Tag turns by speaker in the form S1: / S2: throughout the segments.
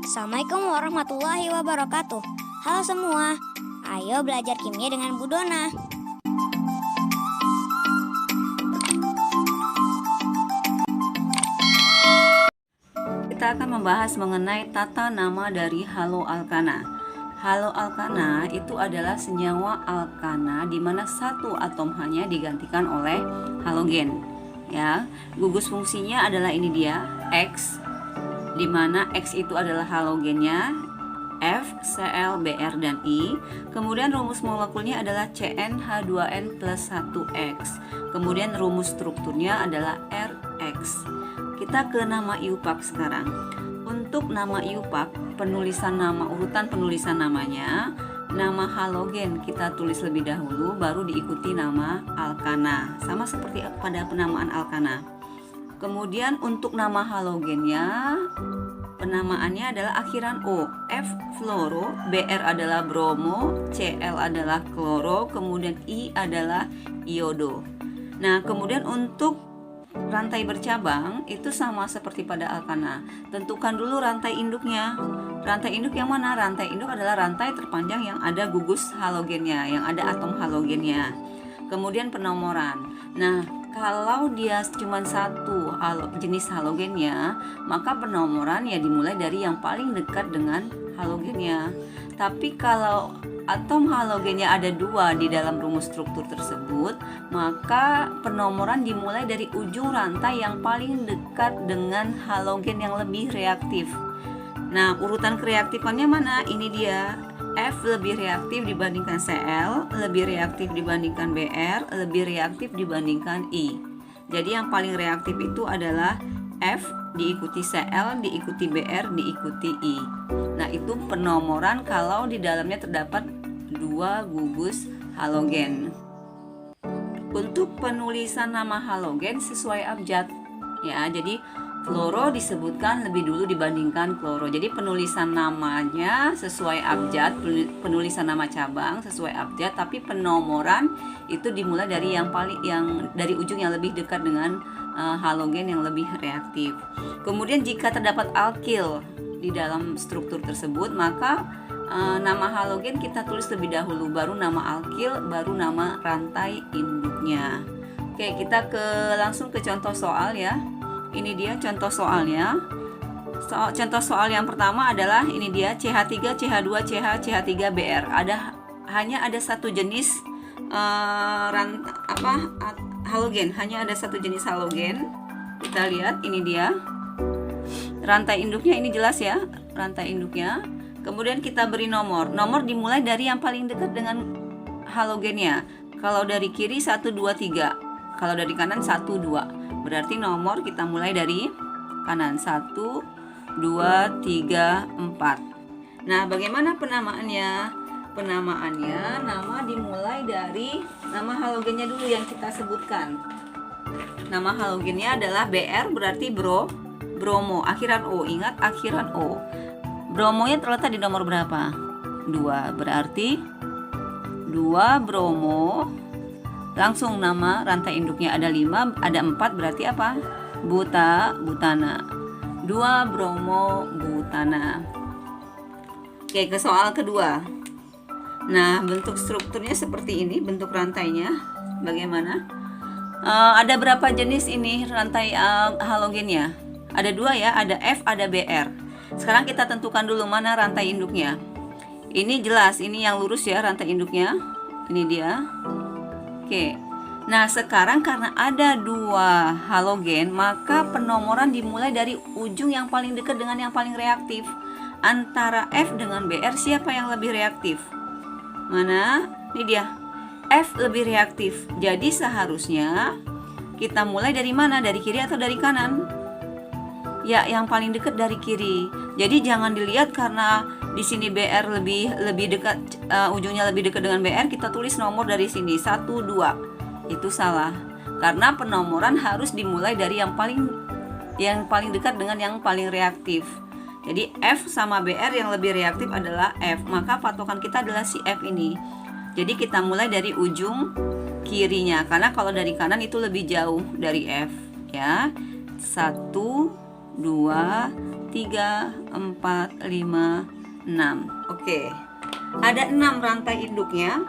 S1: Assalamualaikum warahmatullahi wabarakatuh. Halo semua, ayo belajar kimia dengan Bu Dona.
S2: Kita akan membahas mengenai tata nama dari haloalkana. Haloalkana itu adalah senyawa alkana di mana satu atom hanya digantikan oleh halogen. Ya, gugus fungsinya adalah ini dia, X, di mana X itu adalah halogennya, F, Cl, Br, dan I. Kemudian rumus molekulnya adalah CnH2n plus 1X. Kemudian rumus strukturnya adalah Rx. Kita ke nama IUPAC sekarang. Untuk nama IUPAC, penulisan nama, urutan penulisan namanya, nama halogen kita tulis lebih dahulu, baru diikuti nama alkana, sama seperti pada penamaan alkana. Kemudian untuk nama halogennya, penamaannya adalah akhiran O. F fluoro, Br adalah bromo, Cl adalah kloro, kemudian I adalah iodo. Nah, kemudian untuk rantai bercabang itu sama seperti pada alkana. Tentukan dulu rantai induknya. Rantai induk yang mana? Rantai induk adalah rantai terpanjang yang ada gugus halogennya, yang ada atom halogennya. Kemudian penomoran. Nah, kalau dia cuma satu jenis halogennya, maka penomoran ya dimulai dari yang paling dekat dengan halogennya. Tapi kalau atom halogennya ada dua di dalam rumus struktur tersebut, maka penomoran dimulai dari ujung rantai yang paling dekat dengan halogen yang lebih reaktif. Nah, urutan kereaktifannya mana? Ini dia. F lebih reaktif dibandingkan Cl, lebih reaktif dibandingkan Br, lebih reaktif dibandingkan I. Jadi yang paling reaktif itu adalah F, diikuti Cl, diikuti Br, diikuti I. Nah, itu penomoran kalau di dalamnya terdapat dua gugus halogen. Untuk penulisan nama halogen sesuai abjad, ya. Jadi fluoro disebutkan lebih dulu dibandingkan kloro. Jadi penulisan namanya sesuai abjad, penulisan nama cabang sesuai abjad, tapi penomoran itu dimulai dari dari ujung yang lebih dekat dengan halogen yang lebih reaktif. Kemudian jika terdapat alkil di dalam struktur tersebut, maka nama halogen kita tulis lebih dahulu, baru nama alkil, baru nama rantai induknya. Oke, kita langsung ke contoh soal ya. Ini dia contoh soalnya. Contoh soal yang pertama adalah ini dia CH3, CH2, CH, CH3, Br. Hanya ada satu jenis halogen, hanya ada satu jenis halogen. Kita lihat ini dia. Rantai induknya ini jelas ya, rantai induknya. Kemudian kita beri nomor. Nomor dimulai dari yang paling dekat dengan halogennya. Kalau dari kiri 1, 2, 3. Kalau dari kanan 1, 2. Berarti nomor kita mulai dari kanan 1, 2, 3, 4. Nah, bagaimana penamaannya? Penamaannya, nama dimulai dari nama halogennya dulu yang kita sebutkan. Nama halogennya adalah Br, berarti bromo, akhiran O. Ingat akhiran O. Bromonya terletak di nomor berapa? 2, berarti 2 bromo. Langsung nama rantai induknya ada 5, ada 4, berarti apa? Butana. 2 bromo butana. Oke, ke soal kedua. Nah, bentuk strukturnya seperti ini, bentuk rantainya. Bagaimana? Ada berapa jenis ini rantai halogennya? Ada 2 ya, ada F, ada Br. Sekarang kita tentukan dulu mana rantai induknya. Ini jelas, ini yang lurus ya rantai induknya. Ini dia. Oke, nah sekarang karena ada 2 halogen, maka penomoran dimulai dari ujung yang paling dekat dengan yang paling reaktif. Antara F dengan Br, siapa yang lebih reaktif? Mana? Ini dia, F lebih reaktif. Jadi seharusnya kita mulai dari mana? Dari kiri atau dari kanan? Ya, yang paling dekat dari kiri. Jadi jangan dilihat karena di sini Br lebih dekat, ujungnya lebih dekat dengan Br, kita tulis nomor dari sini 1, 2. Itu salah. Karena penomoran harus dimulai dari yang paling dekat dengan yang paling reaktif. Jadi F sama Br yang lebih reaktif adalah F. Maka patokan kita adalah si F ini. Jadi kita mulai dari ujung kirinya, karena kalau dari kanan itu lebih jauh dari F ya. 1, 2, 3, 4, 5, 6. Oke. Ada 6 rantai induknya.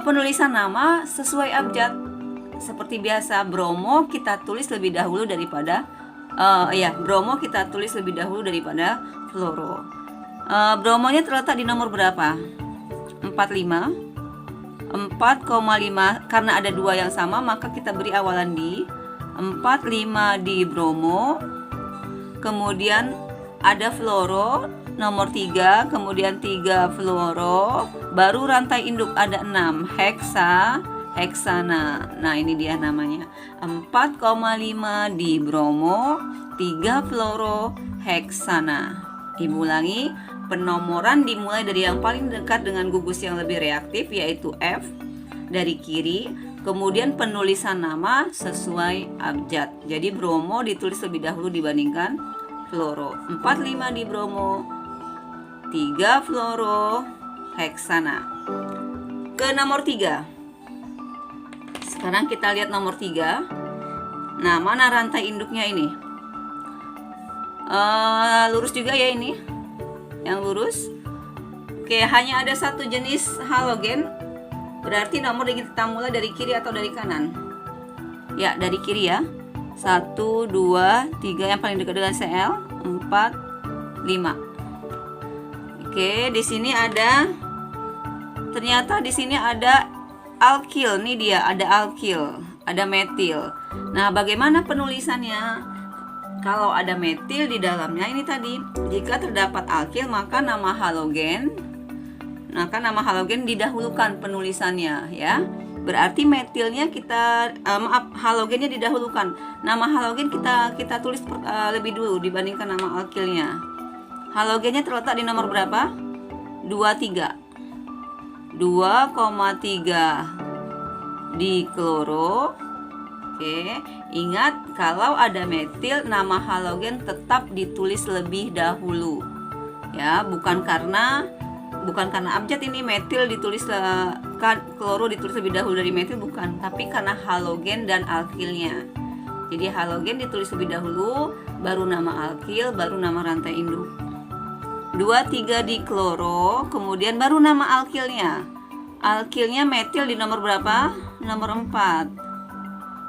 S2: Penulisan nama sesuai abjad. Seperti biasa, bromo kita tulis lebih dahulu daripada bromo kita tulis lebih dahulu daripada fluoro. Bromonya terletak di nomor berapa? 45. 4,5 karena ada 2 yang sama maka kita beri awalan di 45 di bromo. Kemudian ada fluoro nomor 3, kemudian 3 fluoro, baru rantai induk ada 6 heksana. Nah, ini dia namanya. 4,5 di bromo, 3 fluoro, heksana. Ibu ulangi, penomoran dimulai dari yang paling dekat dengan gugus yang lebih reaktif yaitu F dari kiri, kemudian penulisan nama sesuai abjad. Jadi bromo ditulis lebih dahulu dibandingkan fluoro. 45 di bromo, 3 fluoro, heksana. Ke nomor 3. Sekarang kita lihat nomor 3. Nah, mana rantai induknya ini? Lurus juga ya ini. Yang lurus. Oke, hanya ada satu jenis halogen. Berarti nomor kita mulai dari kiri atau dari kanan? Ya, dari kiri ya. 1, 2, 3 yang paling dekat dengan Cl, 4, 5. Oke, di sini ternyata di sini ada alkil. Nih dia, ada alkil, ada metil. Nah, bagaimana penulisannya? Kalau ada metil di dalamnya ini tadi, jika terdapat alkil maka nama halogen didahulukan penulisannya ya. Berarti metilnya halogennya didahulukan. Nama halogen kita tulis lebih dulu dibandingkan nama alkilnya. Halogennya terletak di nomor berapa? 2,3 di kloro. Oke, ingat kalau ada metil nama halogen tetap ditulis lebih dahulu. Ya, bukan karena abjad ini metil ditulis kloro ditulis lebih dahulu dari metil, bukan, tapi karena halogen dan alkilnya. Jadi halogen ditulis lebih dahulu, baru nama alkil, baru nama rantai induk. 2,3 di kloro, kemudian baru nama alkilnya. Alkilnya metil di nomor berapa? Nomor 4.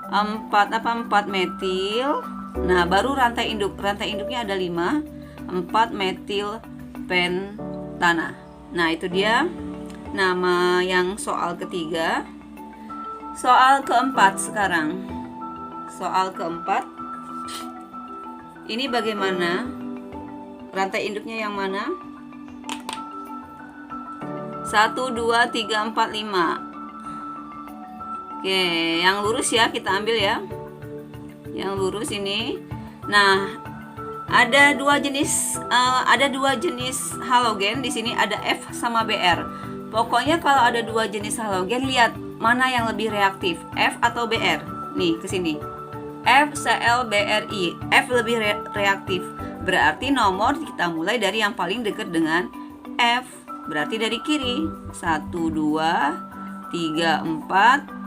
S2: 4 metil. Nah, baru rantai induk. Rantai induknya ada 5. 4 metil pentana. Nah, itu dia nama yang soal ketiga. Soal keempat sekarang. Soal keempat. Ini bagaimana? Rantai induknya yang mana? 1, 2, 3, 4, 5. Oke, yang lurus ya kita ambil ya. Yang lurus ini. Nah, ada dua jenis halogen di sini, ada F sama Br. Pokoknya kalau ada 2 jenis halogen, lihat mana yang lebih reaktif, F atau Br. Nih, ke sini. FCl-BrI. F lebih reaktif. Berarti nomor kita mulai dari yang paling dekat dengan F. Berarti dari kiri. 1, 2, 3, 4,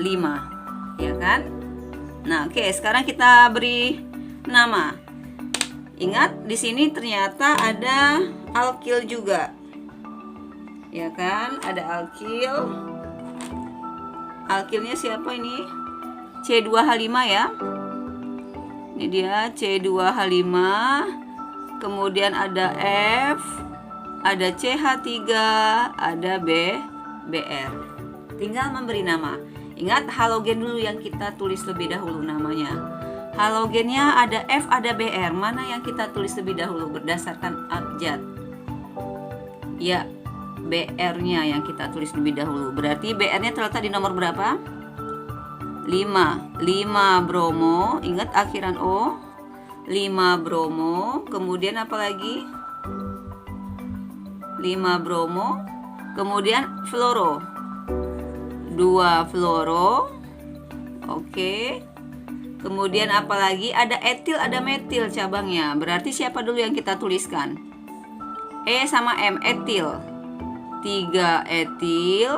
S2: 5, ya kan? Nah, oke, sekarang kita beri nama. Ingat, di sini ternyata ada alkil juga. Ya kan? Ada alkil. Alkilnya siapa ini? C2H5 ya. Ini dia C2H5. Kemudian ada F, ada CH3, ada BR. Tinggal memberi nama. Ingat, halogen dulu yang kita tulis lebih dahulu namanya. Halogennya ada F, ada Br. Mana yang kita tulis lebih dahulu berdasarkan abjad? Ya, Br-nya yang kita tulis lebih dahulu. Berarti Br-nya terletak di nomor berapa? 5. 5 bromo. Ingat akhiran O. 5 bromo. Kemudian apa lagi? 5 bromo. Kemudian fluoro. 2 fluoro. Oke. Kemudian apalagi? Ada etil, ada metil cabangnya. Berarti siapa dulu yang kita tuliskan? E sama M, etil. 3 etil.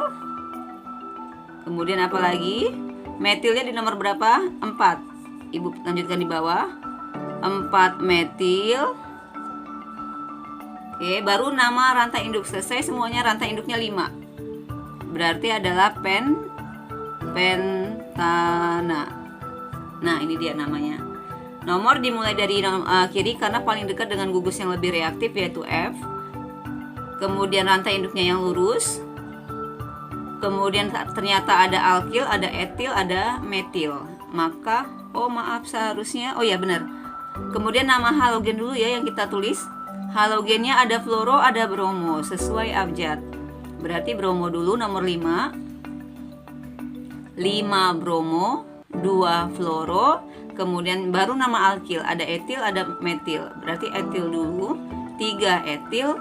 S2: Kemudian apalagi? Metilnya di nomor berapa? 4. Ibu lanjutkan di bawah. 4 metil. Oke, baru nama rantai induk. Selesai semuanya, rantai induknya 5. Berarti adalah pentana. Nah, ini dia namanya. Nomor dimulai dari kiri karena paling dekat dengan gugus yang lebih reaktif, yaitu F. Kemudian rantai induknya yang lurus. Kemudian ternyata ada alkil, ada etil, ada metil. Maka, maaf, seharusnya, ya benar. Kemudian nama halogen dulu ya yang kita tulis. Halogennya ada fluoro, ada bromo, sesuai abjad. Berarti bromo dulu nomor 5. 5 bromo, 2 fluoro. Kemudian baru nama alkil, ada etil, ada metil. Berarti etil dulu. 3 etil,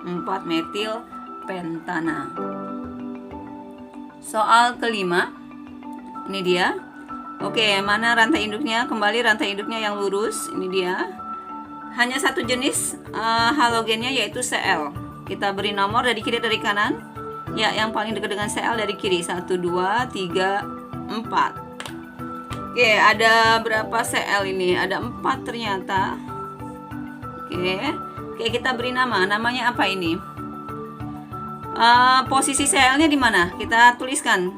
S2: 4 metil pentana. Soal kelima, ini dia. Oke, mana rantai induknya? Kembali rantai induknya yang lurus, ini dia. Hanya satu jenis halogennya, yaitu Cl. Kita beri nomor dari kiri dari kanan. Ya, yang paling dekat dengan Cl dari kiri. 1, 2, 3, 4. Oke, ada berapa Cl ini? Ada 4 ternyata. Oke, kita beri nama. Namanya apa ini? Posisi Cl-nya di mana? Kita tuliskan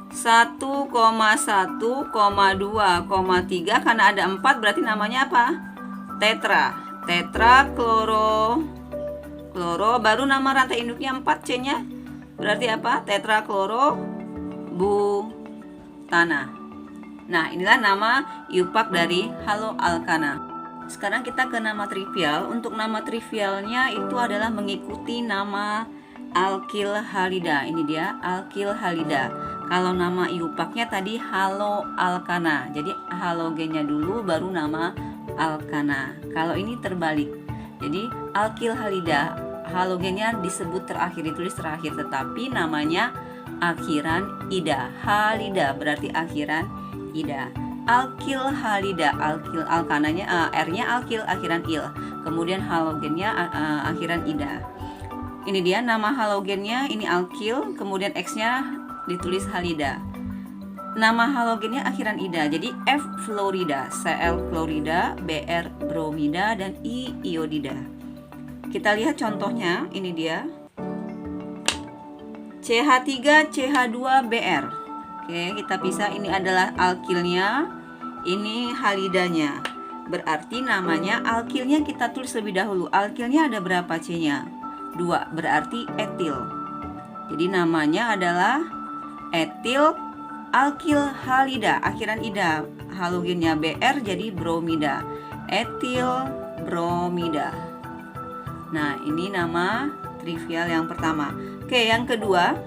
S2: 1,1,2,3 karena ada 4 berarti namanya apa? Tetra kloro baru nama rantai induknya 4 C-nya berarti apa? Tetra kloro butana. Nah, inilah nama IUPAC dari haloalkana. Sekarang kita ke nama trivial. Untuk nama trivialnya itu adalah mengikuti nama alkil halida. Ini dia alkil halida. Kalau nama IUPAC-nya tadi haloalkana. Jadi halogennya dulu baru nama alkana. Kalau ini terbalik. Jadi alkil halida, halogennya disebut terakhir, ditulis terakhir, tetapi namanya akhiran ida. Halida berarti akhiran ida. Alkil halida, alkil alkananya R-nya alkil akhiran il. Kemudian halogennya akhiran ida. Ini dia nama halogennya, ini alkil, kemudian X-nya ditulis halida. Nama halogennya akhiran ida. Jadi F fluorida, Cl klorida, Br bromida, dan I iodida. Kita lihat contohnya, ini dia. CH3 CH2Br. Oke, kita pisah, ini adalah alkilnya, ini halidanya. Berarti namanya alkilnya kita tulis lebih dahulu. Alkilnya ada berapa C-nya? 2, berarti etil. Jadi namanya adalah etil alkil halida, akhiran ida. Halogennya Br jadi bromida. Etil bromida. Nah, ini nama trivial yang pertama. Oke, yang kedua.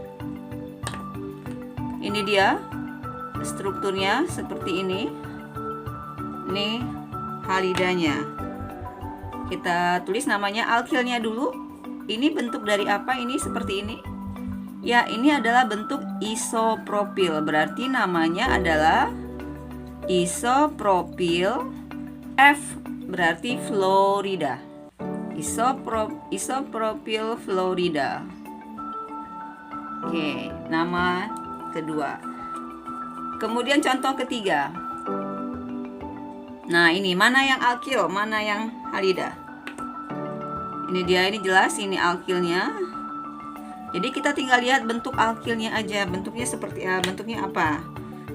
S2: Ini dia strukturnya seperti ini. Ini halidanya. Kita tulis namanya alkilnya dulu. Ini bentuk dari apa? Ini seperti ini. Ya, ini adalah bentuk isopropil. Berarti namanya adalah isopropil. F berarti fluorida. Isopropil fluorida. Oke, nama kedua. Kemudian contoh ketiga. Nah, ini mana yang alkil, mana yang halida? Ini dia, ini jelas, ini alkilnya. Jadi kita tinggal lihat bentuk alkilnya aja, bentuknya seperti bentuknya apa.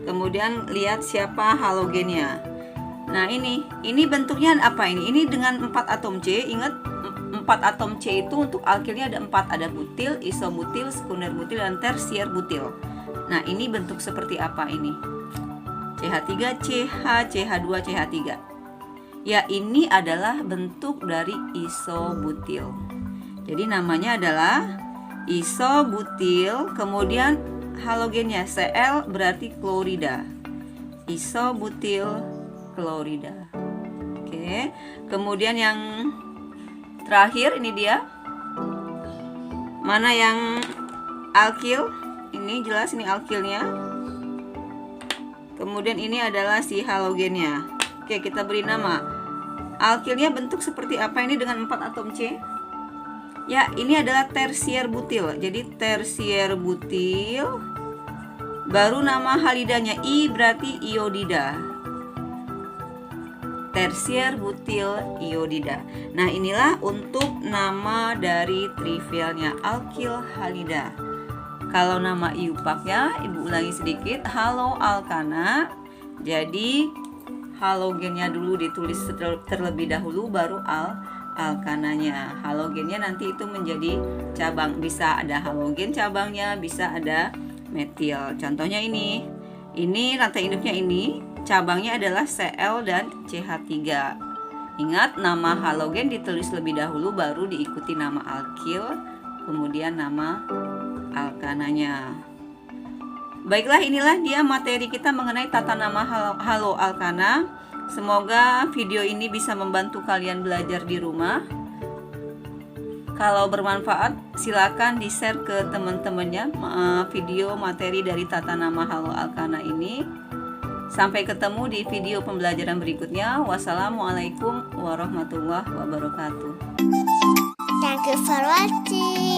S2: Kemudian lihat siapa halogennya. Nah, ini bentuknya apa ini? Ini dengan 4 atom C. Ingat 4 atom C itu untuk alkilnya ada 4, ada butil, isobutil, sekunder butil, dan tersier butil. Nah, ini bentuk seperti apa ini? CH3, CH, CH2, CH3. Ya, ini adalah bentuk dari isobutil. Jadi namanya adalah isobutil, kemudian halogennya Cl berarti klorida. Isobutil klorida. Oke. Kemudian yang terakhir ini dia. Mana yang alkil? Ini jelas, ini alkilnya. Kemudian ini adalah si halogennya. Oke, kita beri nama. Alkilnya bentuk seperti apa ini dengan 4 atom C? Ya, ini adalah tersier butil. Jadi tersier butil. Baru nama halidanya I berarti iodida. tersier butil iodida. Nah, inilah untuk nama dari trivialnya alkil halida. Kalau nama iupaknya, Ibu ulangi sedikit, haloalkana. Jadi halogennya dulu ditulis terlebih dahulu, baru alkananya. Halogennya nanti itu menjadi cabang, bisa ada halogen cabangnya, bisa ada metil. Contohnya ini rantai induknya ini, cabangnya adalah Cl dan CH3. Ingat, nama halogen ditulis lebih dahulu, baru diikuti nama alkil, kemudian nama alkananya. Baiklah, inilah dia materi kita mengenai tata nama haloalkana. Semoga video ini bisa membantu kalian belajar di rumah. Kalau bermanfaat, silakan di-share ke teman-temannya video materi dari tata nama haloalkana ini. Sampai ketemu di video pembelajaran berikutnya. Wassalamualaikum warahmatullahi wabarakatuh.
S1: Thank you for watching.